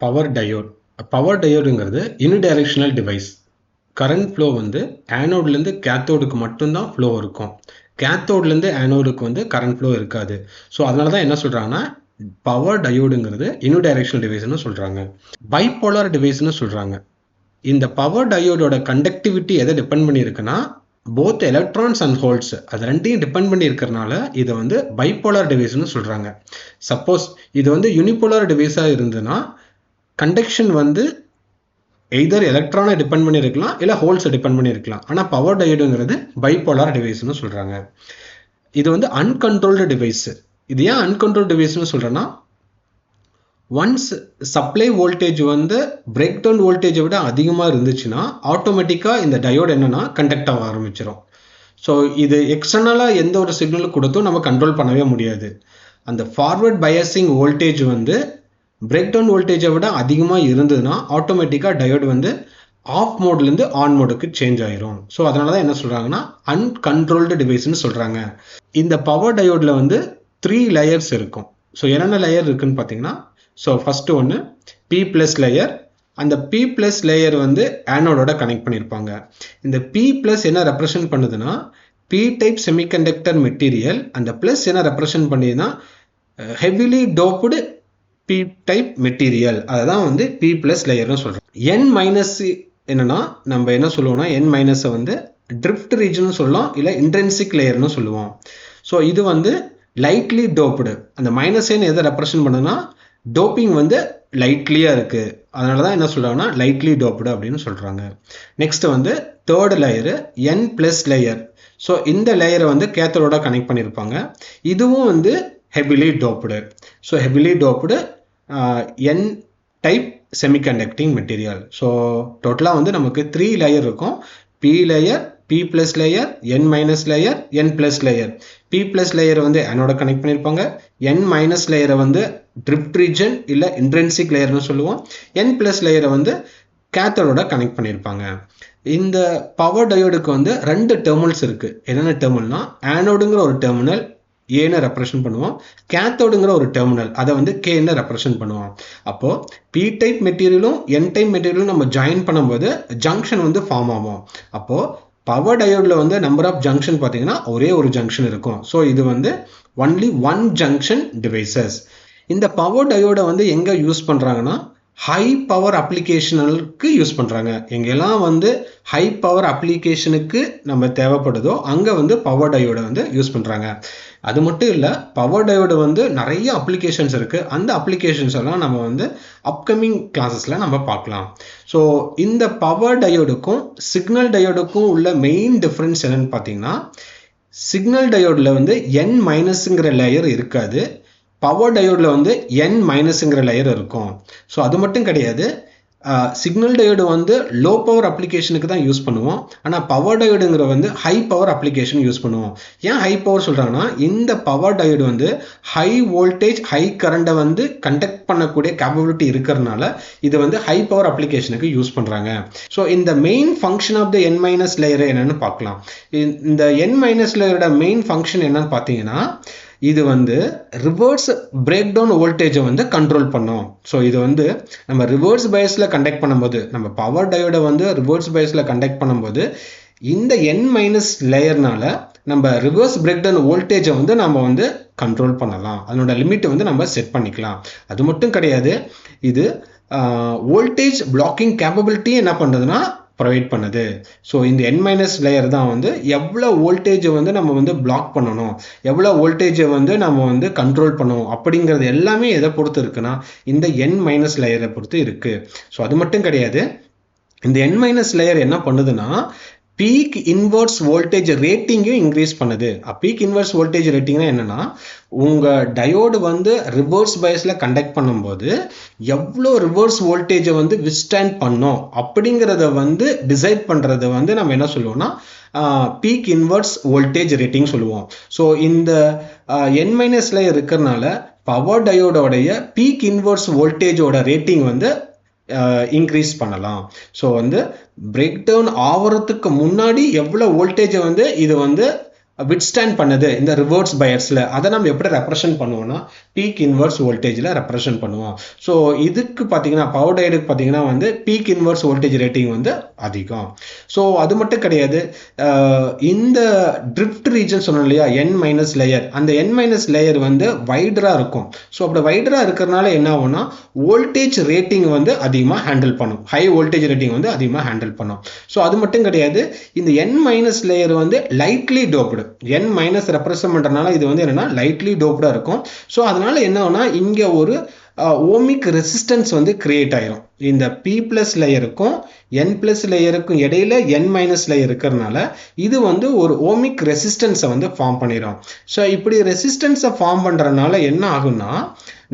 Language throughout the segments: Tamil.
Power diode. பவர் டயோடுங்கிறது யூனிடைரெக்ஷனல் டிவைஸ். கரண்ட் ஃப்ளோ வந்து ஆனோட்லேருந்து கேத்தோடுக்கு மட்டும்தான் ஃப்ளோ இருக்கும். கேத்தோட்லேருந்து ஆனோடுக்கு வந்து கரண்ட் ஃப்ளோ இருக்காது. ஸோ அதனால தான் என்ன சொல்கிறாங்கன்னா பவர் டயோடுங்கிறது யூனிடைரெக்ஷனல் டிவைஸ்னு சொல்கிறாங்க. பைபோலார் டிவைஸ்னு சொல்கிறாங்க. இந்த பவர் டயோடோட கண்டக்டிவிட்டி எதை டிபெண்ட் பண்ணியிருக்குன்னா போத் எலக்ட்ரான்ஸ் அண்ட் ஹோல்ஸ் அது ரெண்டையும் டிபெண்ட் பண்ணி இருக்கிறனால இதை வந்து பைபோலார் டிவைஸ்னு சொல்கிறாங்க. சப்போஸ் இது வந்து யூனிபோலார் டிவைஸாக இருந்ததுன்னா கண்டக்ஷன் வந்து எய்தர் எலக்ட்ரானை டிபெண்ட் பண்ணியிருக்கலாம் இல்லை ஹோல்ஸை டிபெண்ட் பண்ணியிருக்கலாம். ஆனால் பவர் டயோடுங்கிறது பைபோலார் டிவைஸ்னு சொல்கிறாங்க. இது வந்து அன்கண்ட்ரோல்டு டிவைஸ். இது ஏன் அன்கண்ட்ரோல்டு டிவைஸ்னு சொல்கிறேன்னா ஒன்ஸ் சப்ளை வோல்டேஜ் வந்து பிரேக் டவுன் வோல்டேஜை விட அதிகமாக இருந்துச்சுன்னா ஆட்டோமேட்டிக்காக இந்த டயோடு என்னன்னா கண்டக்ட் ஆக ஆரம்பிச்சிடும். ஸோ இது எக்ஸ்டர்னலாக எந்த ஒரு சிக்னலும் கொடுத்தும் நம்ம கண்ட்ரோல் பண்ணவே முடியாது. அந்த ஃபார்வர்ட் பயாசிங் வோல்டேஜ் வந்து பிரேக் டவுன் வோல்டேஜை விட அதிகமாக இருந்ததுன்னா ஆட்டோமேட்டிக்காக டயோடு வந்து ஆஃப் மோட்லேருந்து ஆன் மோடுக்கு சேஞ்ச் ஆயிரும். ஸோ அதனால தான் என்ன சொல்கிறாங்கன்னா அன்கண்ட்ரோல்டு டிவைஸ்னு சொல்கிறாங்க. இந்த பவர் டயோடில் வந்து 3 லேயர்ஸ் இருக்கும். ஸோ என்னென்ன லேயர் இருக்குன்னு பார்த்தீங்கன்னா ஸோ ஃபஸ்ட்டு ஒன்று பி ப்ளஸ் லேயர். அந்த பி ப்ளஸ் லேயர் வந்து ஆனோடோட கனெக்ட் பண்ணியிருப்பாங்க. இந்த பி ப்ளஸ் என்ன ரெப்ரசன்ட் பண்ணுதுன்னா பி டைப் செமிகண்டக்டர் மெட்டீரியல். அந்த ப்ளஸ் என்ன ரெப்ரசன்ட் பண்ணிதுன்னா heavily doped P type material. அதுதான் வந்து பி ப்ளஸ் லேயர்னு சொல்கிறோம். என் மைனஸ் என்னன்னா நம்ம என்ன சொல்லுவோம்னா என் மைனஸை வந்து ட்ரிஃப்ட் ரீஜன் சொல்லலாம், இல்லை இன்ட்ரென்சிக் லேயர்னு சொல்லுவோம். ஸோ இது வந்து லைட்லி டோப்டு. அந்த மைனஸ் என் எதை ரெப்ரசன்ட் பண்ணுதுன்னா டோப்பிங் வந்து லைட்லியாக இருக்குது. அதனால தான் என்ன சொல்கிறாங்கன்னா லைட்லி டோப்டு அப்படின்னு சொல்கிறாங்க. நெக்ஸ்ட் வந்து third layer N plus layer. So இந்த லேயரை வந்து கேத்தோட கனெக்ட் பண்ணியிருப்பாங்க. இதுவும் வந்து heavily doped. So heavily doped N type semiconducting material. So டோட்டலாக வந்து நமக்கு 3 லேயர் இருக்கும். P layer, P plus layer, N minus layer, N plus layer. P plus லேயரை வந்து ஆனோட கனெக்ட் பண்ணியிருப்பாங்க. என் மைனஸ் லேயரை வந்து ட்ரிஃப்ட் ரீஜன் இல்லை இன்ட்ரென்சிக் லேயர்னு சொல்லுவோம். என் ப்ளஸ் லேயரை வந்து கேத்தோட கனெக்ட் பண்ணியிருப்பாங்க. இந்த பவர் டயோடுக்கு வந்து 2 டெர்மினல்ஸ் இருக்குது. என்னென்ன டெர்மினல்னா ஆனோடுங்கிற ஒரு டெர்மினல் ஏன்னு ரெப்ரசன்ட் பண்ணுவோம், கேத்தோடுங்கிற ஒரு டெர்மினல் அதை வந்து கேன்னு ரெப்ரசன்ட் பண்ணுவோம். அப்போது பி டைப் மெட்டீரியலும் என் டைப் மெட்டீரியலும் நம்ம ஜாயின் பண்ணும்போது ஜங்ஷன் வந்து ஃபார்ம் ஆகும். அப்போது பவர் டயோடில் வந்து நம்பர் ஆஃப் ஜங்ஷன் பார்த்தீங்கன்னா ஒரே ஒரு ஜங்ஷன் இருக்கும். ஸோ இது வந்து ஒன்லி ஒன் ஜங்ஷன் டிவைசஸ். இந்த பவர் டயோடை வந்து எங்கே யூஸ் பண்ணுறாங்கன்னா ஹை பவர் அப்ளிகேஷனுக்கு யூஸ் பண்ணுறாங்க. எங்கெல்லாம் வந்து ஹை பவர் அப்ளிகேஷனுக்கு நம்ம தேவைப்படுதோ அங்கே வந்து பவர் டயோடை வந்து யூஸ் பண்ணுறாங்க. அது மட்டும் இல்லை, பவர் டயோடு வந்து நிறைய அப்ளிகேஷன்ஸ் இருக்குது. அந்த அப்ளிகேஷன்ஸ் எல்லாம் நம்ம வந்து அப்கமிங் கிளாஸஸில் நம்ம பார்க்கலாம். ஸோ இந்த பவர் டயோடுக்கும் சிக்னல் டயோடுக்கும் உள்ள மெயின் டிஃப்ரென்ஸ் என்னன்னு பார்த்தீங்கன்னா சிக்னல் டயோடில் வந்து என் மைனஸுங்கிற லேயர் இருக்காது. பவர் டயோடில் வந்து என் மைனஸுங்கிற லேயர் இருக்கும். ஸோ அது மட்டும் கிடையாது, சிக்னல் டயோடு வந்து லோ பவர் அப்ளிகேஷனுக்கு தான் யூஸ் பண்ணுவோம். ஆனால் பவர் டயோடுங்கிற வந்து ஹை பவர் அப்ளிகேஷன் யூஸ் பண்ணுவோம். ஏன் ஹை பவர் சொல்கிறாங்கன்னா இந்த பவர் டயோடு வந்து ஹை வோல்டேஜ் ஹை கரண்ட்டை வந்து கண்டக்ட் பண்ணக்கூடிய கேப்பபிலிட்டி இருக்கிறதுனால இது வந்து ஹை பவர் அப்ளிகேஷனுக்கு யூஸ் பண்ணுறாங்க. ஸோ இந்த main function of the N minus layer என்னன்னு பார்க்கலாம். இந்த என் மைனஸ் லேயரோட மெயின் ஃபங்க்ஷன் என்னன்னு பார்த்தீங்கன்னா இது வந்து ரிவர்ஸ் பிரேக் டவுன் வோல்டேஜை வந்து கண்ட்ரோல் பண்ணும். ஸோ இது வந்து நம்ம ரிவர்ஸ் பயஸில் கண்டக்ட் பண்ணும்போது நம்ம பவர் டயோடை வந்து ரிவர்ஸ் பயஸில் கண்டக்ட் பண்ணும்போது இந்த என் மைனஸ் லேயர்னால நம்ம ரிவர்ஸ் பிரேக் டவுன் வோல்டேஜை வந்து நம்ம வந்து கண்ட்ரோல் பண்ணலாம். அதனோட லிமிட்டை வந்து நம்ம செட் பண்ணிக்கலாம். அது மட்டும் கிடையாது, இது வோல்டேஜ் பிளாக்கிங் கேப்பபிலிட்டி என்ன பண்ணுறதுன்னா ப்ரொவைட் பண்ணுது. ஸோ இந்த என் மைனஸ் லேயர் தான் வந்து எவ்வளோ வோல்டேஜை வந்து நம்ம வந்து பிளாக் பண்ணணும், எவ்வளோ வோல்டேஜை வந்து நம்ம வந்து கண்ட்ரோல் பண்ணணும் அப்படிங்கிறது எல்லாமே எதை பொறுத்து இருக்குன்னா இந்த என் மைனஸ் லேயரை பொறுத்து இருக்குது. ஸோ அது மட்டும் கிடையாது, இந்த என் மைனஸ் லேயர் என்ன பண்ணுதுன்னா பீக் இன்வர்ஸ் வோல்டேஜ் ரேட்டிங்கும் இன்க்ரீஸ் பண்ணுது. பீக் இன்வர்ஸ் வோல்டேஜ் ரேட்டிங்னா என்னன்னா உங்கள் டயோடு வந்து ரிவர்ஸ் பயஸில் கண்டக்ட் பண்ணும்போது எவ்வளோ ரிவர்ஸ் வோல்டேஜை வந்து விஸ்டாண்ட் பண்ணோம் அப்படிங்கிறத வந்து டிசைட் பண்ணுறது வந்து நம்ம என்ன சொல்லுவோம்னா பீக் இன்வர்ஸ் வோல்டேஜ் ரேட்டிங் சொல்லுவோம். ஸோ இந்த என் மைனஸ் லேயர் இருக்கிறதுனால பவர் டயோடோடைய பீக் இன்வர்ஸ் வோல்டேஜோட ரேட்டிங் வந்து இன்க்ரீஸ் பண்ணலாம். ஸோ வந்து பிரேக் டவுன் ஆகிறதுக்கு முன்னாடி எவ்வளோ வோல்டேஜை வந்து இது வந்து விட்ஸ்டாண்ட் பண்ணுது இந்த ரிவர்ஸ் பயர்ஸில், அதை நம்ம எப்படி ரெப்ரசன்ட் பண்ணுவோம்னா பீக் இன்வர்ஸ் வோல்டேஜில் ரெப்ரசன்ட் பண்ணுவோம். ஸோ இதுக்கு பார்த்தீங்கன்னா பவர் டயோடுக்கு பார்த்தீங்கன்னா வந்து பீக் இன்வர்ஸ் வோல்டேஜ் ரேட்டிங் வந்து அதிகம். ஸோ அது மட்டும் கிடையாது, இந்த ட்ரிஃப்ட் ரீஜன் சொன்னோம் இல்லையா N மைனஸ் லேயர், அந்த N மைனஸ் லேயர் வந்து வைடராக இருக்கும். ஸோ அப்படி வைடராக இருக்கிறதுனால என்ன ஆகும்னா வோல்டேஜ் ரேட்டிங் வந்து அதிகமாக ஹேண்டில் பண்ணும், ஹை வோல்டேஜ் ரேட்டிங் வந்து அதிகமாக ஹேண்டில் பண்ணும். ஸோ அது மட்டும் கிடையாது, இந்த N மைனஸ் லேயர் வந்து lightly doped, N minus represent பண்ணுறதுனால இது வந்து என்னன்னா லைட்லி டோப்டாக இருக்கும். ஸோ அதனால என்ன ஆகும்னா இங்கே ஒரு ஓமிக் ரெசிஸ்டன்ஸ் வந்து கிரியேட் ஆயிரும். இந்த P பிளஸ் லேயருக்கும் N பிளஸ் லேயருக்கும் இடையில N மைனஸ் லேயர் இருக்கிறதுனால இது வந்து ஒரு ஓமிக் ரெசிஸ்டன்ஸை வந்து ஃபார்ம் பண்ணிடும். ஸோ இப்படி ரெசிஸ்டன்ஸை ஃபார்ம் பண்ணுறதுனால என்ன ஆகும்னா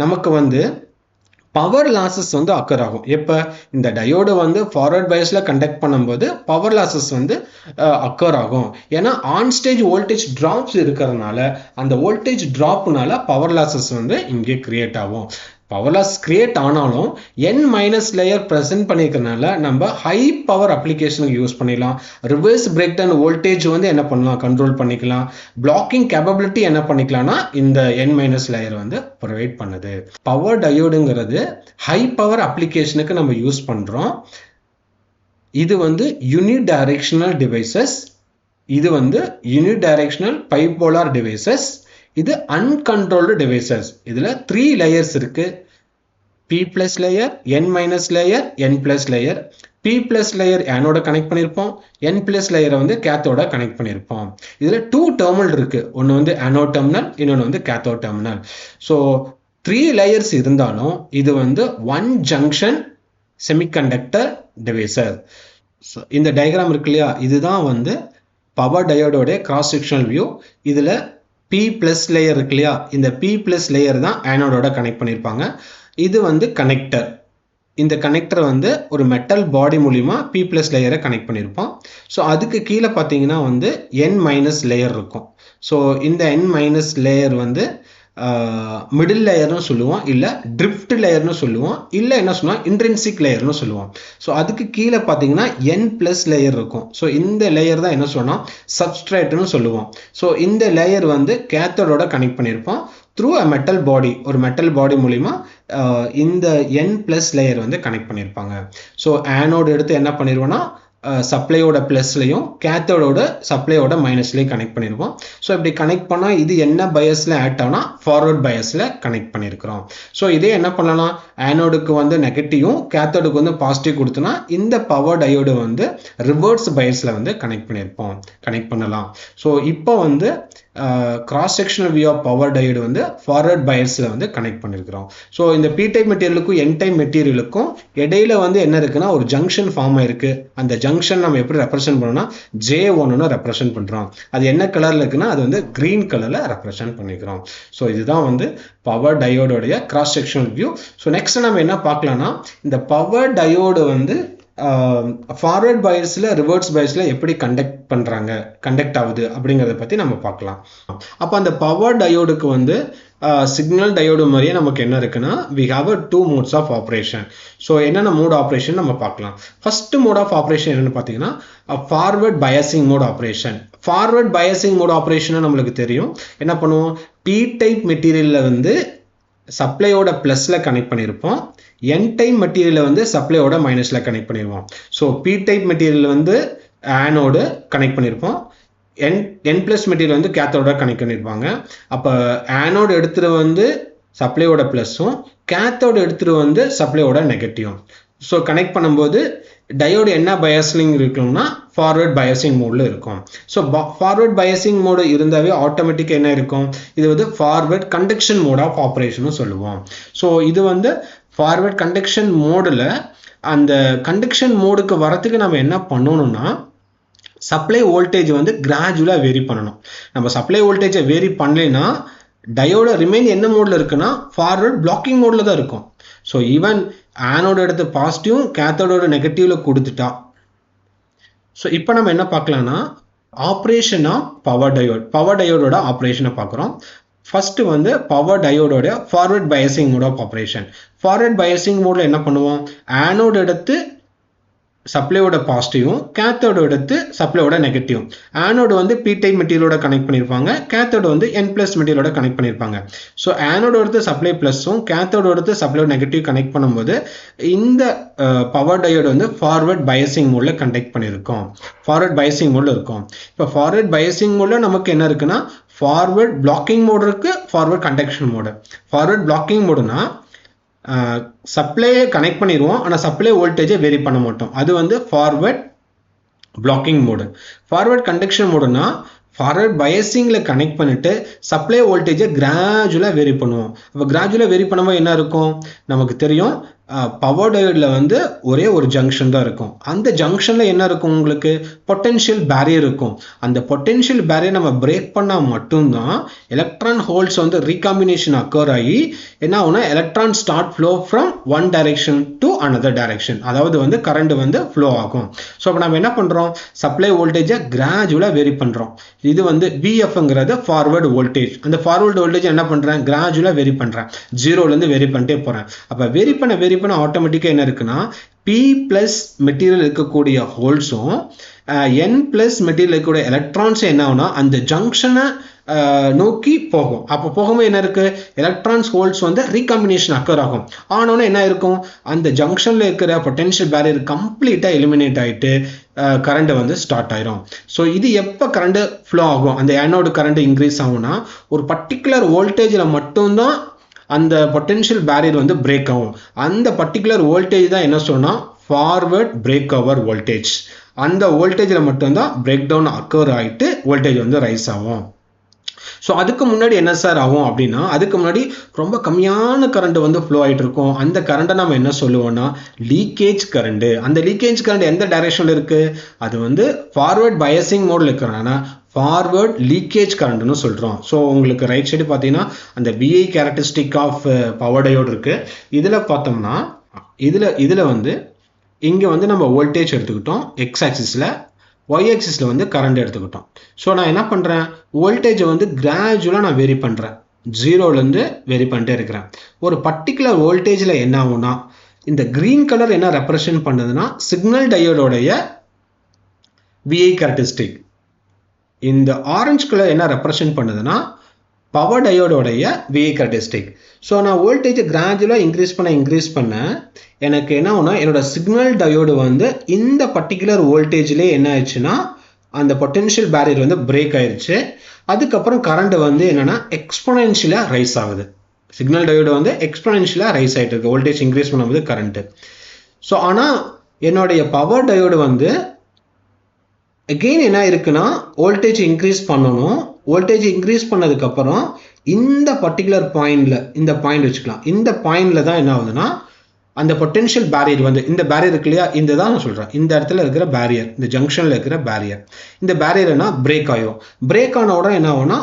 நமக்கு வந்து பவர் லாசஸ் வந்து அக்கர் ஆகும். எப்போ இந்த டயோடு வந்து ஃபார்வர்ட் பயஸில் கண்டக்ட் பண்ணும்போது பவர் லாசஸ் வந்து அக்கர் ஆகும். ஏன்னா ஆன் ஸ்டேஜ் வோல்டேஜ் ட்ராப்ஸ் இருக்கிறதுனால அந்த வோல்டேஜ் ட்ராப்னால பவர் லாசஸ் வந்து இங்கே கிரியேட் ஆகும். பவர் லாஸ் கிரியேட் ஆனாலும் N மைனஸ் லேயர் ப்ரெசென்ட் பண்ணிக்கிறதுனால நம்ம ஹை பவர் அப்ளிகேஷனுக்கு யூஸ் பண்ணிடலாம். ரிவர்ஸ் பிரேக் டவுன் வோல்டேஜ் வந்து என்ன பண்ணலாம், கண்ட்ரோல் பண்ணிக்கலாம். பிளாக்கிங் கேப்பபிலிட்டி என்ன பண்ணிக்கலாம்னா இந்த N மைனஸ் லேயர் வந்து ப்ரொவைட் பண்ணுது. பவர் டயோடுங்கிறது ஹை பவர் அப்ளிகேஷனுக்கு நம்ம யூஸ் பண்ணுறோம். இது வந்து யூனி டைரக்ஷனல் டிவைசஸ், இது வந்து யூனி டைரக்ஷனல் பைபோலார் டிவைசஸ், இது அன்கண்ட்ரோல்டு டிவைசஸ். இதில் 3 லேயர்ஸ் இருக்கு. P plus layer, N minus layer, N plus layer. P plus layer ஆனோட கனெக்ட் பண்ணியிருப்போம், N பிளஸ் லேயரை வந்து கேத்தோட கனெக்ட் பண்ணியிருப்போம். இதில் 2 டெர்மினல் இருக்கு, ஒன்று வந்து ஆனோட் டெர்மினல், இன்னொன்று வந்து கேத்தோட் டெர்மினல். ஸோ 3 லேயர்ஸ் இருந்தாலும் இது வந்து 1 ஜங்ஷன் செமிகண்டக்டர் டிவைசர். இந்த டயக்ராம் இருக்கு இல்லையா, இதுதான் வந்து பவர் டயோடோட கிராஸ் செக்ஷனல் வியூ. இதில் P பிளஸ் லேயர் இருக்கு இல்லையா, இந்த P பிளஸ் லேயர் தான் ஆனோடோட கனெக்ட் பண்ணியிருப்பாங்க. இது வந்து கனெக்டர். இந்த கனெக்டர் வந்து ஒரு மெட்டல் பாடி மூலிமா P பிளஸ் லேயரை கனெக்ட் பண்ணியிருப்போம். ஸோ அதுக்கு கீழே பார்த்தீங்கன்னா வந்து N மைனஸ் லேயர் இருக்கும். ஸோ இந்த N மைனஸ் லேயர் வந்து மிடில் லேயர்னு சொல்லுவோம், இல்லை ட்ரிஃப்ட் லேயர்னு சொல்லுவோம், இல்லை என்ன சொல்லுவோம் இன்ட்ரின்சிக் லேயர்னு சொல்லுவோம். ஸோ அதுக்கு கீழே பார்த்தீங்கன்னா N பிளஸ் லேயர் இருக்கும். ஸோ இந்த லேயர் தான் என்ன சொல்லணும் சப்ஸ்ட்ரேட்னு சொல்லுவோம். ஸோ இந்த லேயர் வந்து கேத்தோடோட கனெக்ட் பண்ணியிருப்போம் த்ரூ அ மெட்டல் பாடி, ஒரு மெட்டல் பாடி மூலிமா இந்த N பிளஸ் லேயர் வந்து கனெக்ட் பண்ணியிருப்பாங்க. ஸோ ஆனோடு எடுத்து என்ன பண்ணிடுவோம்னா சப்ளையோட ப்ளஸ்லையும் கேத்தோட சப்ளையோட மைனஸ்லையும் கனெக்ட் பண்ணியிருப்போம். ஸோ இப்படி கனெக்ட் பண்ணால் இது என்ன பயஸில் ஆட் ஆகுனா ஃபார்வர்ட் பயஸில் கனெக்ட் பண்ணியிருக்கிறோம். ஸோ இதே என்ன பண்ணலாம், ஆனோடுக்கு வந்து நெகட்டிவும் கேத்தோடுக்கு வந்து பாசிட்டிவ் கொடுத்தோன்னா இந்த பவர் டயோடு வந்து ரிவர்ஸ் பயஸில் வந்து கனெக்ட் பண்ணலாம். ஸோ இப்போ வந்து cross sectional view of power diode வந்து ஃபார்வர்ட் பயஸில் வந்து கனெக்ட் பண்ணியிருக்கிறோம். ஸோ இந்த P டைப் மெட்டீரியலுக்கும் N டைப் மெட்டீரியலுக்கும் இடையில வந்து என்ன இருக்குன்னா ஒரு ஜங்ஷன் ஃபார்ம் ஆயிருக்கு. அந்த ஜங்ஷன் நம்ம எப்படி ரெப்ரசென்ட் பண்ணோம்னா J1 ரெப்ரசென்ட் பண்ணுறோம். அது என்ன கலரில் இருக்குன்னா அது வந்து கிரீன் கலரில் ரெப்ரசென்ட் பண்ணிக்கிறோம். ஸோ இதுதான் வந்து பவர் டயோடோடைய cross sectional view. So next நம்ம என்ன பார்க்கலாம்னா இந்த பவர் டயோடு வந்து ஃபார்வர்ட் பயஸில் ரிவர்ஸ் பயஸில் எப்படி கண்டக்ட் ஆகுது அப்படிங்கிறத பற்றி நம்ம பார்க்கலாம். அப்போ அந்த பவர் டயோடுக்கு வந்து சிக்னல் டயோடு மாதிரியே நமக்கு என்ன இருக்குன்னா we have 2 modes of operation. So என்னென்ன மோட் ஆப்ரேஷன் நம்ம பார்க்கலாம். ஃபர்ஸ்ட் மோட் ஆஃப் ஆப்ரேஷன் என்னென்னு பார்த்தீங்கன்னா forward biasing mode operation. Forward biasing mode operation நம்மளுக்கு தெரியும். என்ன பண்ணுவோம், P டைப் மெட்டீரியலில் வந்து சப்ளையோட ப்ளஸில் கனெக்ட் பண்ணியிருப்போம், N டைப் மெட்டீரியலில் வந்து சப்ளையோட மைனஸில் கனெக்ட் பண்ணிடுவோம். ஸோ P டைப் மெட்டீரியல் வந்து ஆனோடு கனெக்ட் பண்ணியிருப்போம், N பிளஸ் மெட்டீரியல் வந்து கேத்தோட கனெக்ட் பண்ணியிருப்பாங்க. அப்போ ஆனோடு எடுத்துகிட்டு வந்து சப்ளையோட ப்ளஸும் கேத்தோட எடுத்துகிட்டு வந்து சப்ளையோட நெகட்டிவும். ஸோ கனெக்ட் பண்ணும்போது டயோடு என்ன பயசிங் இருக்கணும்னா ஃபார்வர்ட் பயசிங் மோடில் இருக்கும். ஸோ ஃபார்வர்ட் பயசிங் மோடு இருந்தாவே ஆட்டோமேட்டிக்காக என்ன இருக்கும், இது வந்து ஃபார்வர்ட் கண்டக்ஷன் மோட் ஆஃப் ஆப்ரேஷனும் சொல்லுவோம். ஸோ இது வந்து ஃபார்வர்ட் கண்டக்ஷன் மோடில் அந்த கண்டக்ஷன் மோடுக்கு வரத்துக்கு நம்ம என்ன பண்ணணும்னா சப்ளை வோல்டேஜ் வந்து கிராஜுவலாக வேரி பண்ணணும். நம்ம சப்ளை வோல்டேஜை வேரி பண்ணலைன்னா டயோட ரிமைன் என்ன மோடில் இருக்குன்னா ஃபார்வர்ட் பிளாக்கிங் மோடில் தான் இருக்கும். ஸோ ஈவன் ஆனோட எடுத்து பாசிட்டிவ் கேத்தோட நெகட்டிவ்ல கொடுத்துட்டா. ஸோ இப்போ நம்ம என்ன பார்க்கலாம்னா ஆப்ரேஷன் ஆஃப் பவர் டயோடோட ஆப்ரேஷனை பார்க்குறோம். ஃபர்ஸ்ட் வந்து பவர் டயோடோட forward biasing mode of operation. Forward biasing மோடில் என்ன பண்ணுவோம், ஆனோட எடுத்து சப்ளையோட பாசிட்டிவும் கேத்தோட எடுத்து சப்ளையோட நெகட்டிவும். ஆனோடு வந்து பி டைப் மெட்டீரியலோட கனெக்ட் பண்ணியிருப்பாங்க, கேத்தோட வந்து என் பிளஸ் மெட்டீரியலோட கனெக்ட் பண்ணியிருப்பாங்க. ஸோ ஆனோட எடுத்து சப்ளை பிளஸும் கேத்தோட எடுத்து சப்ளையோட நெகட்டிவ் கனெக்ட் பண்ணும்போது இந்த பவர் டயோடு வந்து ஃபார்வர்ட் பயசிங் மோடில் கண்டக்ட் பண்ணியிருக்கோம். ஃபார்வர்ட் பயசிங் மோடில் இருக்கும். இப்போ ஃபார்வர்ட் பயசிங் மோடில் நமக்கு என்ன இருக்குன்னா ஃபார்வர்ட் பிளாக்கிங் மோடு இருக்கு, forward conduction mode. Forward blocking மோடுனா சப்ளையை கனெக்ட் பண்ணிடுவோம், ஆனால் சப்ளை வோல்டேஜை வேரி பண்ண மாட்டோம். அது வந்து forward blocking mode. Forward conduction மோடுனா ஃபார்வர்ட் பயசிங்கில் கனெக்ட் பண்ணிட்டு சப்ளை வோல்டேஜை கிராஜுவலாக வேரி பண்ணுவோம். அப்போ கிராஜுவலாக வேரி பண்ணும்போது என்ன இருக்கும், நமக்கு தெரியும் பவர் டயோடில் வந்து ஒரே ஒரு ஜங்ஷன் தான் இருக்கும். அந்த ஜங்ஷனில் என்ன இருக்கும், உங்களுக்கு பொட்டென்ஷியல் பேரியர் இருக்கும். அந்த பொட்டென்ஷியல் பேரியர் நம்ம பிரேக் பண்ணால் மட்டும்தான் எலக்ட்ரான் ஹோல்ஸ் வந்து ரீகாம்பினேஷன் அக்கர் ஆகி என்ன ஆகுனா electron start flow from one direction to another direction. அதாவது வந்து கரண்ட் வந்து ஃப்ளோ ஆகும். ஸோ அப்போ நம்ம என்ன பண்ணுறோம், சப்ளை வோல்டேஜை கிராஜுவலாக வேரி பண்ணுறோம். இது வந்து பிஎஃப்ங்கிறது ஃபார்வர்டு வோல்டேஜ். அந்த ஃபார்வர்டு வோல்டேஜ் என்ன பண்ணுறேன், கிராஜுவலாக வேரி பண்ணுறேன், ஜீரோலேருந்து வேரி பண்ணிட்டே போகிறேன். அப்போ வேரி பண்ண ஆட்டோமேட்டிக்காக என்ன இருக்குன்னா பி பிளஸ் மெட்டீரியல் இருக்கக்கூடிய ஹோல்ஸும் என் பிளஸ் மெட்டீரியல் இருக்கக்கூடிய எலக்ட்ரான்ஸும் என்ன ஆகுனா அந்த ஜங்ஷனை நோக்கி போகும். அப்போ போகும்போது என்ன இருக்கு, எலக்ட்ரான்ஸ் ஹோல்ஸ் வந்து ரீகாம்பினேஷன் அக்கர் ஆகும். ஆனோன்னு என்ன இருக்கும், அந்த ஜங்ஷன்ல இருக்கிற பொட்டென்ஷியல் பேரியர் கம்ப்ளீட்டா எலிமினேட் ஆயிட்டு கரண்ட் வந்து ஸ்டார்ட் ஆயிரும். ஸோ இது எப்போ கரண்ட் ஃப்ளோ ஆகும், அந்த ஆனோடு கரண்ட் இன்க்ரீஸ் ஆகும்னா ஒரு பர்டிகுலர் வோல்டேஜில் மட்டும்தான் அந்த பொட்டென்ஷியல் பேரியர் வந்து பிரேக் ஆகும். அந்த பர்டிகுலர் வோல்டேஜ் தான் என்ன சொன்னால் ஃபார்வர்ட் பிரேக் ஓவர் வோல்டேஜ். அந்த வோல்டேஜில் மட்டும்தான் பிரேக் டவுன் அக்கர் ஆகிட்டு வோல்டேஜ் வந்து ரைஸ் ஆகும். ஸோ அதுக்கு முன்னாடி என்ன சார் ஆகும் அப்படின்னா, அதுக்கு முன்னாடி ரொம்ப கம்மியான கரண்ட் வந்து ஃப்ளோ ஆகிட்டு இருக்கும். அந்த கரண்ட்டை நம்ம என்ன சொல்லுவோம்னா லீக்கேஜ் கரண்ட். அந்த லீக்கேஜ் கரண்ட் எந்த டைரக்ஷனில் இருக்குது, அது வந்து ஃபார்வர்ட் பயசிங் மோடில் இருக்கிறனால ஃபார்வர்ட் லீக்கேஜ் கரண்ட்னு சொல்கிறோம். ஸோ உங்களுக்கு ரைட் சைடு பார்த்தீங்கன்னா அந்த பிஐ கேரக்டரிஸ்டிக் ஆஃப் பவர் டயோடு இருக்குது. இதில் பார்த்தோம்னா இதில் வந்து இங்கே வந்து நம்ம வோல்டேஜ் எடுத்துக்கிட்டோம் எக்ஸ் ஆக்சிஸில், ஒய் ஆக்சிஸில் வந்து கரண்ட் எடுத்துக்கிட்டோம். ஸோ நான் என்ன பண்ணுறேன், வோல்டேஜை வந்து கிராஜுவலாக நான் வேரி பண்ணுறேன், ஜீரோலேருந்து வேரி பண்ணிட்டே இருக்கிறேன். ஒரு பர்டிகுலர் வோல்டேஜில் என்ன ஆகுனா இந்த கிரீன் கலர் என்ன ரெப்ரசன்ட் பண்ணுதுன்னா சிக்னல் டயோடோடைய விஐ கேரக்டரிஸ்டிக். இந்த ஆரஞ்சு கலர் என்ன ரெப்ரசன்ட் பண்ணுதுன்னா பவர் டயோடோடைய விஐ கேரக்டரிஸ்டிக். ஸோ நான் வோல்டேஜை கிராஜுவலாக இன்க்ரீஸ் பண்ண எனக்கு என்ன ஆகுனா என்னோட சிக்னல் டயோடு வந்து இந்த பர்டிகுலர் வோல்டேஜ்லேயே என்ன ஆயிடுச்சுன்னா அந்த பொட்டென்ஷியல் பேரியர் வந்து பிரேக் ஆயிடுச்சு. அதுக்கப்புறம் கரண்ட் வந்து என்னென்னா எக்ஸ்பொனென்ஷியலாக ரைஸ் ஆகுது. சிக்னல் டயோடு வந்து எக்ஸ்பொனென்ஷியலாக ரைஸ் ஆகிட்டு இருக்கு வோல்டேஜ் இன்க்ரீஸ் பண்ணும்போது கரண்ட்டு. ஸோ ஆனால் என்னுடைய பவர் டயோடு வந்து அகெயின் என்ன இருக்குன்னா வோல்டேஜ் இன்க்ரீஸ் பண்ணணும். வோல்டேஜ் இன்க்ரீஸ் பண்ணதுக்கப்புறம் இந்த பர்டிகுலர் பாயிண்டில், இந்த பாயிண்ட் வச்சுக்கலாம், இந்த பாயிண்டில் தான் என்ன ஆகுதுன்னா அந்த பொட்டென்ஷியல் பேரியர் வந்து இந்த பேரியர் இருக்கு இல்லையா, இந்த தான் நான் சொல்கிறேன், இந்த இடத்துல இருக்கிற பேரியர், இந்த ஜங்ஷனில் இருக்கிற பேரியர், இந்த பேரியர்னா பிரேக் ஆகும். பிரேக் ஆன உடனே என்ன ஆகும்னா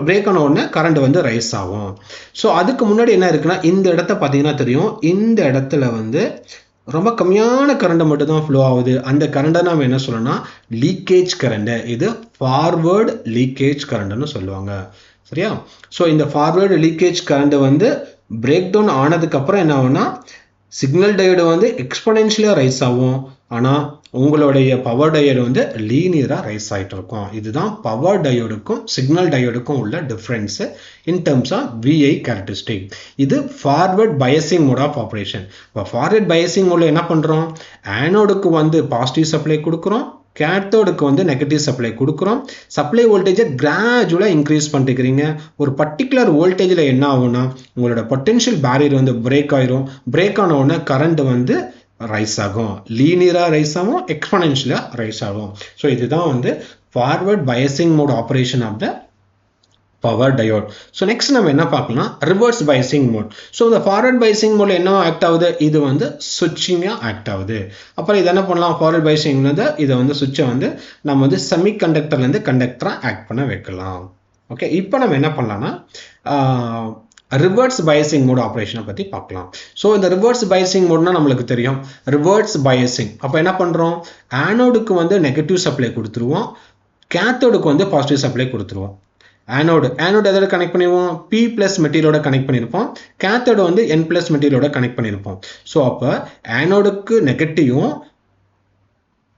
பிரேக் ஆன உடனே கரண்ட் வந்து ரைஸ் ஆகும். ஸோ அதுக்கு முன்னாடி என்ன இருக்குன்னா இந்த இடத்த பார்த்தீங்கன்னா தெரியும், இந்த இடத்துல வந்து ரொம்ப கம்மியான கரண்ட் மட்டும் தான் ஃப்ளோ ஆகுது. அந்த கரண்ட்டை நம்ம என்ன சொல்லணும்னா லீக்கேஜ் கரண்ட். இது ஃபார்வர்டு லீக்கேஜ் கரண்ட்னு சொல்லுவாங்க, சரியா? ஸோ இந்த ஃபார்வர்டு லீக்கேஜ் கரண்ட் வந்து பிரேக் டவுன் ஆனதுக்கப்புறம் என்ன ஆகும்னா சிக்னல் டயோடு வந்து எக்ஸ்பொனென்ஷியலாக ரைஸ் ஆகும், ஆனால் உங்களுடைய பவர் டயோடு வந்து லீனியராக ரைஸ் ஆகிட்டு இருக்கும். இதுதான் பவர் டயோடுக்கும் சிக்னல் டயோடுக்கும் உள்ள difference in terms of VI characteristic. இது forward biasing mode of operation. இப்போ ஃபார்வர்ட் பயசிங் மோடில் என்ன பண்ணுறோம், ஆனோடுக்கு வந்து பாசிட்டிவ் சப்ளை கொடுக்குறோம், கேத்தோடுக்கு வந்து நெகட்டிவ் சப்ளை கொடுக்குறோம். சப்ளை வோல்டேஜை கிராஜுவலாக இன்க்ரீஸ் பண்ணிக்கிறீங்க. ஒரு பர்டிகுலர் வோல்டேஜில் என்ன ஆகும்னா உங்களோட பொட்டென்ஷியல் பேரியர் வந்து பிரேக் ஆயிரும். பிரேக் ஆன உடனே கரண்ட் வந்து ரைஸ் ஆகும், லீனியராக ரைஸ் ஆகும், எக்ஸ்பொனென்ஷியலாக ரைஸ் ஆகும். ஸோ இதுதான் வந்து forward biasing mode operation of the power diode. So next நம்ம என்ன பார்க்கலாம், ரிவர்ஸ் பயசிங் மோட். ஸோ இந்த ஃபார்வர்ட் பயசிங் மோட்ல என்ன ஆக்ட் ஆகுது, இது வந்து சுவிட்சிங்காக ஆக்ட் ஆகுது. அப்புறம் இது என்ன பண்ணலாம், ஃபார்வர்ட் பயசிங் வந்து இதை வந்து சுவிட்சை வந்து நம்ம வந்து செமி கண்டக்டர்லேருந்து கண்டக்டராக ஆக்ட் பண்ண வைக்கலாம். ஓகே, இப்போ நம்ம என்ன பண்ணலாம்னா ரிவர்ஸ் பயசிங் மோட் ஆப்ரேஷனை பற்றி பார்க்கலாம். ஸோ இந்த ரிவர்ஸ் பயசிங் மோட்னா நம்மளுக்கு தெரியும், ரிவர்ஸ் பயசிங். அப்போ என்ன பண்ணுறோம், ஆனோடுக்கு வந்து நெகட்டிவ் சப்ளை கொடுத்துருவோம், கேத்தோடுக்கு வந்து பாசிட்டிவ் சப்ளை கொடுத்துருவோம். ஆனோடு எதோட கனெக்ட் பண்ணிடுவோம், பி பிளஸ் மெட்டீரியலோட கனெக்ட் பண்ணியிருப்போம், கேத்தோட வந்து என் பிளஸ் மெட்டீரியலோட கனெக்ட் பண்ணியிருப்போம். ஸோ அப்போ ஆனோடுக்கு நெகட்டிவும்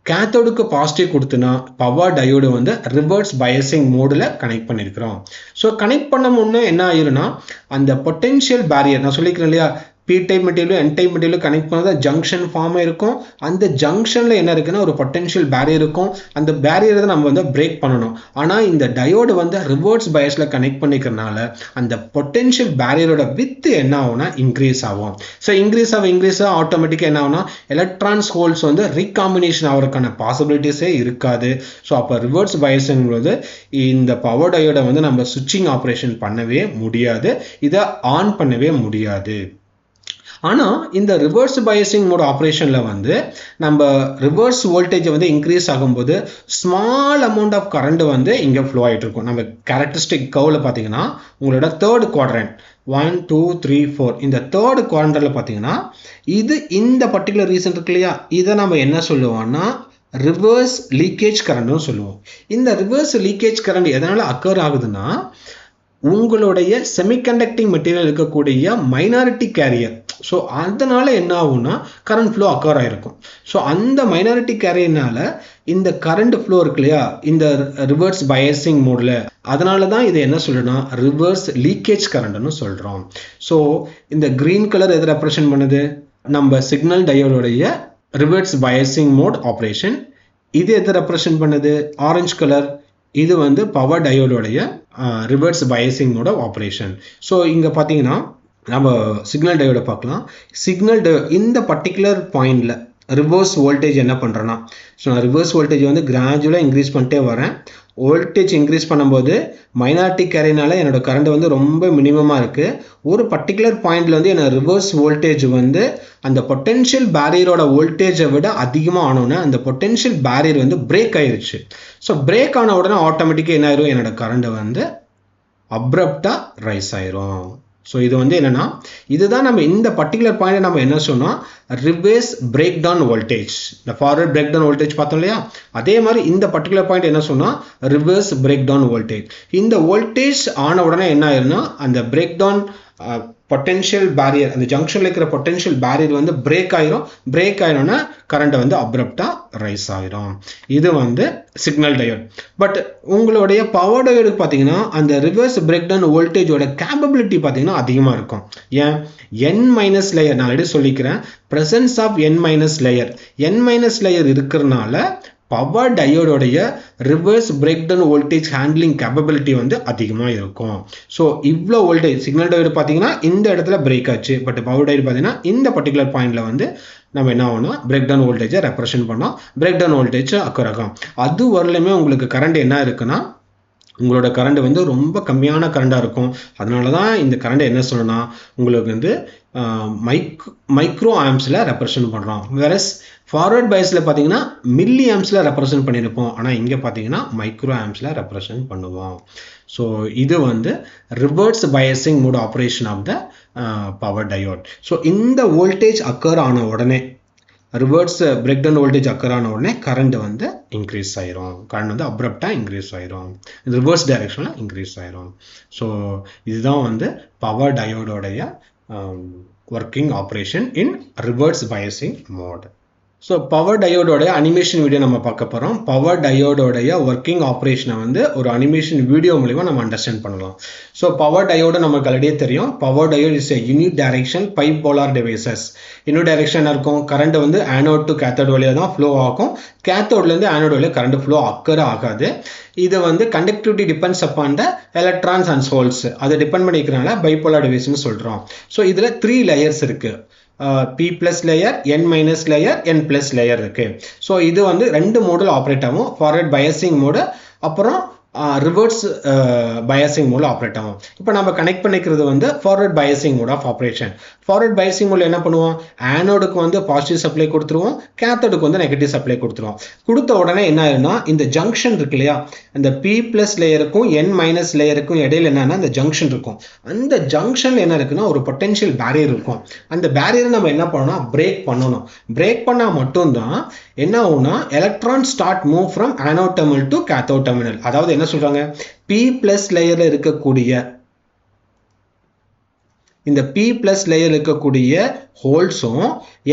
கேத்தோடுக்கு பாசிட்டிவ் கொடுத்துனா பவர் டயோடு வந்து ரிவர்ஸ் பயசிங் மோடில் கனெக்ட் பண்ணியிருக்கிறோம். ஸோ கனெக்ட் பண்ண முன்னே என்ன ஆயிரும்னா அந்த பொட்டென்ஷியல் பேரியர் நான் சொல்லிக்கிறேன் இல்லையா, P type material N type material connect பண்ணால் ஜங்ஷன் ஃபார்ம் ஆயிருக்கும். அந்த ஜங்ஷனில் என்ன இருக்குன்னா ஒரு பொட்டென்ஷியல் பேரியர் இருக்கும். அந்த பேரியரை தான் நம்ம வந்து பிரேக் பண்ணணும். ஆனால் இந்த டயோடு வந்து ரிவர்ஸ் பயஸில் கனெக்ட் பண்ணிக்கிறனால அந்த பொட்டென்ஷியல் பேரியரோட வித்து என்ன ஆகும்னா இன்க்ரீஸ் ஆகும். ஸோ இன்க்ரீஸ் ஆக ஆட்டோமேட்டிக்காக என்ன ஆகும்னா எலக்ட்ரான்ஸ் ஹோல்ஸ் வந்து ரீகாம்பினேஷன் ஆகிறதுக்கான பாசிபிலிட்டிஸே இருக்காது. ஸோ அப்போ ரிவர்ஸ் பயஸுங்கிறது இந்த பவர் டயோடை வந்து நம்ம சுவிட்சிங் ஆப்ரேஷன் பண்ணவே முடியாது, இதை ஆன் பண்ணவே முடியாது. ஆனால் இந்த ரிவர்ஸ் பயசிங் மோட் ஆப்ரேஷனில் வந்து நம்ம ரிவர்ஸ் வோல்டேஜை வந்து இன்க்ரீஸ் ஆகும்போது ஸ்மால் அமௌண்ட் ஆஃப் கரண்ட் வந்து இங்கே ஃப்ளோ ஆகிட்டு இருக்கும். நம்ம கேரக்டரிஸ்டிக் கர்வில் பார்த்தீங்கன்னா உங்களோட தேர்ட் குவாட்ரண்ட் 1 2 3 4 இந்த தேர்ட் குவாட்ரண்ட்டில் பார்த்தீங்கன்னா இது இந்த பர்டிகுலர் ரீசன் இருக்கு இல்லையா, இதை நம்ம என்ன சொல்லுவோம்னா ரிவர்ஸ் லீக்கேஜ் கரண்ட்னு சொல்லுவோம். இந்த ரிவர்ஸ் லீக்கேஜ் கரண்ட் எதனால் அக்கர் ஆகுதுன்னா உங்களுடைய செமிகண்டக்டிங் மெட்டீரியல் இருக்கக்கூடிய மைனாரிட்டி கேரியர், ஸோ அதனால என்ன ஆகும்னா கரண்ட் ஃப்ளோ அக்கர் ஆகிருக்கும். ஸோ அந்த மைனாரிட்டி கேரியர்னால இந்த கரண்ட் ஃப்ளோ இருக்கு இல்லையா இந்த ரிவர்ஸ் பயசிங் மோடில், அதனால தான் இதை என்ன சொல்றோம்னா ரிவர்ஸ் லீக்கேஜ் கரண்ட்னு சொல்கிறோம். ஸோ இந்த கிரீன் கலர் எதை ரெப்ரசன்ட் பண்ணுது, நம்ம சிக்னல் டயோடைய ரிவர்ஸ் பயசிங் மோட் ஆப்ரேஷன். இது எதை ரெப்ரசன்ட் பண்ணுது, ஆரஞ்சு கலர், இது வந்து பவர் டயோடைய reverse biasing mode operation. So இங்கே பார்த்தீங்கன்னா நம்ம சிக்னல் டயோட பார்க்கலாம். சிக்னல் டயோ இந்த பர்டிகுலர் பாயிண்டில் ரிவர்ஸ் வோல்டேஜ் என்ன பண்ணுறேன்னா, ஸோ நான் ரிவர்ஸ் வோல்டேஜ் வந்து கிராஜுவலாக இன்க்ரீஸ் பண்ணிட்டே வரேன். வோல்டேஜ் இன்க்ரீஸ் பண்ணும்போது மைனாரிட்டி கேரினால என்னோட கரண்ட் வந்து ரொம்ப மினிமமாக இருக்குது. ஒரு பர்டிகுலர் பாயிண்டில் வந்து என்னோட ரிவர்ஸ் வோல்டேஜ் வந்து அந்த பொட்டென்ஷியல் பேரியரோட வோல்டேஜை விட அதிகமாக ஆனோன்னே அந்த பொட்டென்ஷியல் பேரியர் வந்து பிரேக் ஆயிடுச்சு. ஸோ பிரேக் ஆன உடனே ஆட்டோமேட்டிக்காக என்ன ஆயிரும், என்னோட கரண்ட் வந்து அப்ரப்டாக ரைஸ் ஆயிரும். ஸோ இது வந்து என்னன்னா இதுதான் நம்ம இந்த பர்டிகுலர் பாயிண்ட் நம்ம என்ன சொன்னோம் ரிவர்ஸ் பிரேக் டவுன் வோல்டேஜ். இந்த ஃபார்வர்ட் பிரேக் டவுன் வோல்டேஜ் பார்த்தோம் இல்லையா, அதே மாதிரி இந்த பர்டிகுலர் பாயிண்ட் என்ன சொன்னா ரிவர்ஸ் பிரேக் டவுன் வோல்டேஜ். இந்த வோல்டேஜ் ஆன உடனே என்ன ஆயிரும்னா அந்த பிரேக் டவுன் பொட்டென்ஷியல் பேரியர், அந்த ஜங்ஷன்ல இருக்கிற பொட்டென்ஷியல் பேரியர் வந்து பிரேக் ஆயிரும். பிரேக் ஆயிரோம்னா கரண்ட் வந்து அப்ரப்டா ரைஸ் ஆயிரும். இது வந்து சிக்னல் டயோட். பட் உங்களுடைய பவர் டயோடு பார்த்தீங்கன்னா அந்த ரிவர்ஸ் பிரேக் டவுன் வோல்டேஜோட கேப்பபிலிட்டி பார்த்தீங்கன்னா அதிகமாக இருக்கும். ஏன், n மைனஸ் லேயர், நான் ஆல்ரெடி சொல்லிக்கிறேன், presence of n minus layer, n minus layer இருக்கிறதுனால பவர் டயோடோடைய reverse breakdown voltage handling capability வந்து அதிகமாக இருக்கும். ஸோ இவ்வளோ வோல்டேஜ் சிக்னல் டயோடு பார்த்தீங்கன்னா இந்த இடத்துல பிரேக் ஆச்சு. பட் பவர் டயோடு பார்த்தீங்கன்னா இந்த பர்டிகுலர் பாயிண்ட்ல வந்து நம்ம என்ன ஆகணும் பிரேக் டவுன் வோல்டேஜை ரெப்ரசென்ட் பண்ணோம். பிரேக் டவுன் வோல்டேஜ் அக்கர் ஆகும். அது வரலுமே உங்களுக்கு கரண்ட் என்ன இருக்குன்னா உங்களோட கரண்ட் வந்து ரொம்ப கம்மியான கரண்டாக இருக்கும். அதனால தான் இந்த கரண்ட் என்ன சொல்லணும்னா உங்களுக்கு வந்து மைக்ரோ ஆம்ஸில் ரெப்ரசென்ட் பண்ணுறோம். வேறஸ் ஃபார்வர்ட் பயஸில் பார்த்தீங்கன்னா மில்லி ஆம்ஸில் ரெப்ரசென்ட் பண்ணியிருப்போம். ஆனால் இங்கே பார்த்தீங்கன்னா மைக்ரோ ஆம்ஸில் ரெப்ரசென்ட் பண்ணுவோம். ஸோ இது வந்து reverse biasing mode operation of the power diode. So இந்த வோல்டேஜ் அக்கர் ஆன உடனே reverse breakdown voltage occur ஆன உடனே கரண்ட் வந்து இன்க்ரீஸ் ஆயிரும். கரண்ட் வந்து அப்ரப்டாக இன்க்ரீஸ் ஆயிரும், ரிவர்ஸ் டைரக்ஷனில் இன்க்ரீஸ் ஆயிரும். ஸோ இதுதான் வந்து பவர் டயோடோடைய working operation in reverse biasing mode. So power டயோடோடைய அனிமேஷன் வீடியோ நம்ம பார்க்க போகிறோம். பவர் டயோடோடைய ஒர்க்கிங் ஆப்ரேஷனை வந்து ஒரு அனிமேஷன் வீடியோ மூலிமா நம்ம அண்டர்ஸ்டாண்ட் பண்ணலாம். ஸோ பவர் டயோடு நமக்கு ஆல்ரெடியே தெரியும். Power diode is a unit direction bipolar devices. Unit direction இருக்கும். கரண்ட் வந்து ஆனோட் டு கேத்தோட் வழியாக தான் ஃப்ளோ ஆகும். கேத்தோட்லேருந்து ஆனோட் வழியாக கரண்ட் ஃப்ளோ அக்கர் ஆகாது. இது வந்து conductivity depends upon the electrons and holes. அதை டிபெண்ட் பண்ணிக்கிறனால பைபோலார் டிவைஸ்னு சொல்கிறோம். ஸோ இதில் 3 லேயர்ஸ் இருக்குது. P plus layer, N minus layer, N plus layer இருக்கு. ஸோ இது வந்து 2 மோடில் ஆப்ரேட் ஆகும். ஃபார்வர்ட் பயசிங் மோடு, அப்புறம் ரிவர்ஸ் பயசிங் மோடில் ஆப்ரேட் ஆகும். இப்போ நம்ம கனெக்ட் பண்ணிக்கிறது வந்து forward biasing mode of operation. Forward biasing மோடில் என்ன பண்ணுவோம், ஆனோடுக்கு வந்து பாசிட்டிவ் சப்ளை கொடுத்துருவோம், கேத்தோடுக்கு வந்து நெகட்டிவ் சப்ளை கொடுத்துருவோம். கொடுத்த உடனே என்ன ஆயிரும்னா இந்த ஜங்ஷன் இருக்கு இல்லையா, இந்த P பிளஸ் லேயருக்கும் N மைனஸ் லேயருக்கும் இடையில என்னன்னா இந்த ஜங்ஷன் இருக்கும். அந்த ஜங்ஷன்ல என்ன இருக்குன்னா ஒரு பொட்டென்ஷியல் பேரியர் இருக்கும். அந்த பேரியரை நம்ம என்ன பண்ணணும், பிரேக் பண்ணணும். பிரேக் பண்ணால் மட்டும்தான் என்ன ஆகும்னா electron start move from anode terminal to cathode terminal. அதாவது என்ன சொல்றாங்க, P பிளஸ் லேயர்ல இருக்கக்கூடிய இந்த p plus லேயர் இருக்கக்கூடிய ஹோல்ஸும்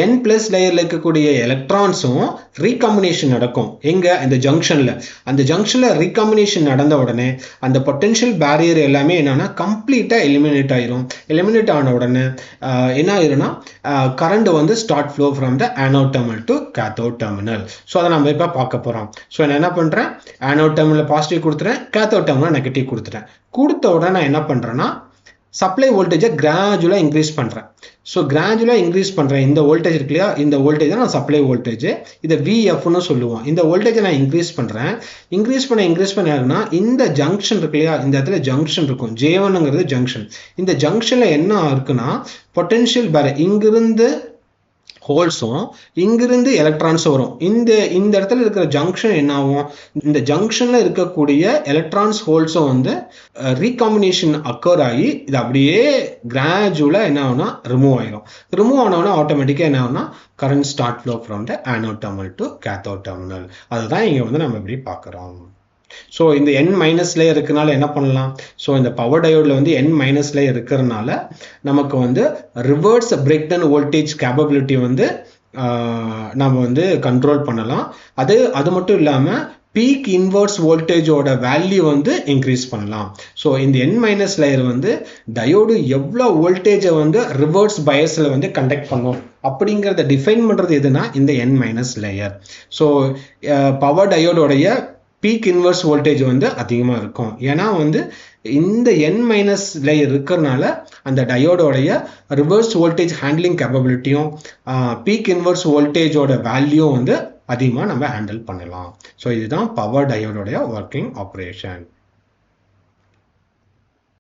n plus லேயர்ல இருக்கக்கூடிய எலக்ட்ரான்ஸும் ரீகாம்பினேஷன் நடக்கும். எங்க? இந்த ஜங்ஷன்ல. அந்த ஜங்ஷன்ல ரீகாம்பினேஷன் நடந்த உடனே அந்த பொட்டன்ஷியல் பேரியர் எல்லாமே என்னன்னா கம்ப்ளீட்டா எலிமினேட் ஆயிரும். எலிமினேட் ஆன உடனே என்ன ஆயிரும்னா கரண்ட் வந்து start flow from the anode terminal to cathode terminal. So அதை நம்ம இப்போ பார்க்க போறோம். ஸோ நான் என்ன பண்றேன், ஆனோட் டெர்மினல் பாசிட்டிவ் கொடுத்துறேன், கேத்தோட் டெர்மினல் நெகட்டிவ் கொடுத்துட்டேன். கொடுத்த உடனே நான் என்ன பண்றேன்னா சப்ளை வோல்டேஜை கிராஜுவலாக இன்க்ரீஸ் பண்ணுறேன். ஸோ கிராஜுவலாக இன்க்ரீஸ் பண்ணுறேன். இந்த வோல்டேஜ் இருக்கு இல்லையா, இந்த வோல்டேஜ் தான் நான் சப்ளை வோல்டேஜ், இதை விஎஃப்னு சொல்லுவோம். இந்த வோல்டேஜை நான் இன்க்ரீஸ் பண்ணுறேன். இன்க்ரீஸ் பண்ண இந்த ஜங்ஷன் இருக்கு இல்லையா, இந்த இடத்துல ஜங்ஷன் இருக்கும், J1ங்கிறது ஜங்ஷன். இந்த ஜங்ஷனில் என்ன இருக்குன்னா பொட்டன்ஷியல் பேரியர் இங்கிருந்து ஹோல்ஸும் இங்கிருந்து எலக்ட்ரான்ஸும் வரும். இந்த இடத்துல இருக்கிற ஜங்ஷன் என்ன ஆகும், இந்த ஜங்ஷன்ல இருக்கக்கூடிய எலக்ட்ரான்ஸ் ஹோல்ஸும் வந்து ரீகாம்பினேஷன் அக்கர் ஆகி இது அப்படியே கிராஜுவலா என்ன ஆகும்னா ரிமூவ் ஆயிடும். ரிமூவ் ஆனவுடனே ஆட்டோமேட்டிக்கா என்ன ஆகும்னா current start flow from the anode terminal to cathode terminal. அதுதான் இங்க வந்து நம்ம இப்படி பார்க்குறோம். ஸோ இந்த n மைனஸ் லேயர் இருக்கிறனால என்ன பண்ணலாம், ஸோ இந்த பவர் டயோடில் வந்து n மைனஸ் லேயர் இருக்கிறதுனால நமக்கு வந்து reverse breakdown voltage capability வந்து நம்ம வந்து கண்ட்ரோல் பண்ணலாம். அது மட்டும் இல்லாமல் பீக் இன்வர்ஸ் வோல்டேஜோட வேல்யூ வந்து இன்க்ரீஸ் பண்ணலாம். ஸோ இந்த n மைனஸ் லேயர் வந்து டயோடு எவ்வளோ வோல்டேஜை வந்து ரிவர்ஸ் பயஸில் வந்து கண்டக்ட் பண்ணும் அப்படிங்கிறத டிஃபைன் பண்ணுறது எதுனா இந்த n minus layer. So power டயோடோடைய பீக் இன்வர்ஸ் வோல்டேஜ் வந்து அதிகமாக இருக்கும். ஏன்னா வந்து இந்த n மைனஸ் லேயர் இருக்கிறதுனால அந்த டயோடோடைய ரிவர்ஸ் வோல்டேஜ் ஹேண்ட்லிங் கேப்பபிலிட்டியும் பீக் இன்வர்ஸ் வோல்டேஜோட வேல்யூ வந்து அதிகமாக நம்ம ஹேண்டில் பண்ணலாம். ஸோ இதுதான் பவர் டயோடோடைய ஒர்க்கிங் ஆப்ரேஷன்.